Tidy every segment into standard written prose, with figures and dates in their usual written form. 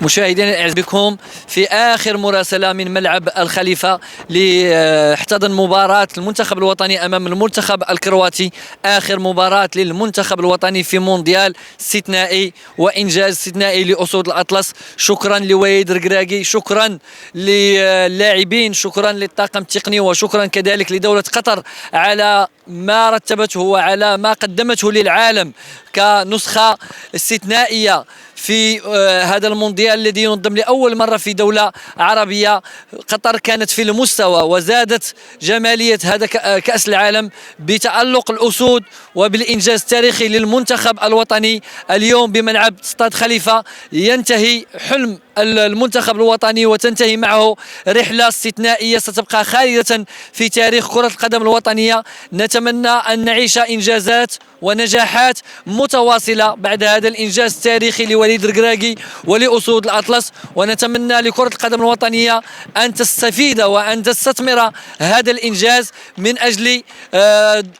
مشاهدينا الاعزاء بكم في اخر مراسله من ملعب الخليفه لاحتضن مباراه المنتخب الوطني امام المنتخب الكرواتي، اخر مباراه للمنتخب الوطني في مونديال استثنائي وانجاز استثنائي لاسود الاطلس. شكرا لوليد الركراكي، شكرا للاعبين، شكرا للطاقم التقني، وشكرا كذلك لدوله قطر على ما رتبته وعلى ما قدمته للعالم كنسخه استثنائيه في هذا المونديال الذي ينظم لأول مرة في دولة عربية. قطر كانت في المستوى وزادت جمالية هذا كأس العالم بتألق الأسود وبالإنجاز التاريخي للمنتخب الوطني. اليوم بملعب استاد خليفة ينتهي حلم المنتخب الوطني وتنتهي معه رحلة استثنائية ستبقى خالدة في تاريخ كرة القدم الوطنية. نتمنى أن نعيش إنجازات ونجاحات متواصلة بعد هذا الإنجاز التاريخي لوليد الركراكي ولأسود الأطلس، ونتمنى لكرة القدم الوطنية أن تستفيد وأن تستثمر هذا الإنجاز من أجل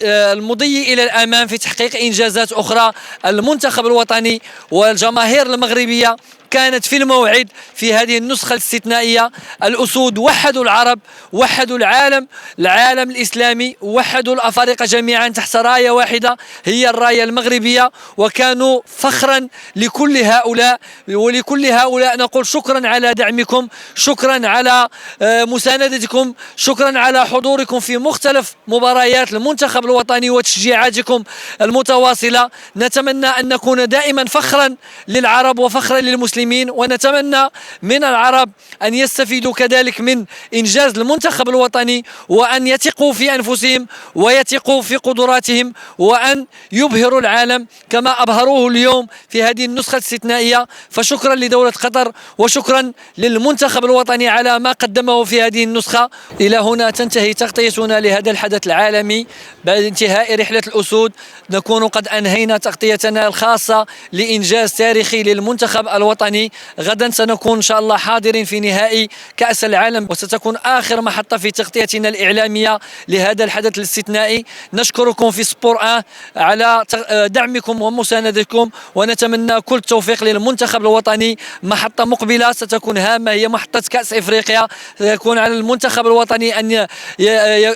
المضي إلى الأمام في تحقيق إنجازات أخرى. المنتخب الوطني والجماهير المغربية كانت في الموعد في هذه النسخة الاستثنائية. الأسود وحدوا العرب، وحدوا العالم الإسلامي، وحدوا الأفارقة جميعا تحت راية واحدة هي الراية المغربية، وكانوا فخرا لكل هؤلاء. ولكل هؤلاء نقول شكرا على دعمكم، شكرا على مساندتكم، شكرا على حضوركم في مختلف مباريات المنتخب الوطني وتشجيعاتكم المتواصلة. نتمنى أن نكون دائما فخرا للعرب وفخرا للمسلمين، ونتمنى من العرب أن يستفيدوا كذلك من إنجاز المنتخب الوطني، وأن يثقوا في أنفسهم ويثقوا في قدراتهم، وأن يبهروا العالم كما أبهروه اليوم في هذه النسخة الاستثنائية. فشكرا لدولة قطر وشكرا للمنتخب الوطني على ما قدمه في هذه النسخة. إلى هنا تنتهي تغطيتنا لهذا الحدث العالمي. بعد انتهاء رحلة الأسود نكون قد أنهينا تغطيتنا الخاصة لإنجاز تاريخي للمنتخب الوطني. غدا سنكون إن شاء الله حاضرين في نهائي كأس العالم، وستكون آخر محطة في تغطيتنا الإعلامية لهذا الحدث الاستثنائي. نشكركم في سبور 1 على دعمكم ومساندتكم، ونتمنى كل التوفيق للمنتخب الوطني. محطة مقبلة ستكون هامة هي محطة كأس إفريقيا، سيكون على المنتخب الوطني أن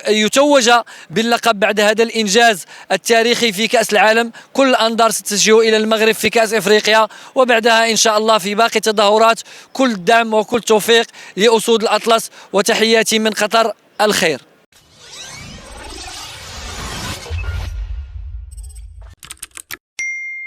يتوج باللقب بعد هذا الإنجاز التاريخي في كأس العالم. كل الأنظار ستتجه إلى المغرب في كأس إفريقيا، وبعدها إن شاء الله في باقي التظاهرات. كل الدعم وكل التوفيق لأسود الأطلس، وتحياتي من قطر. الخير.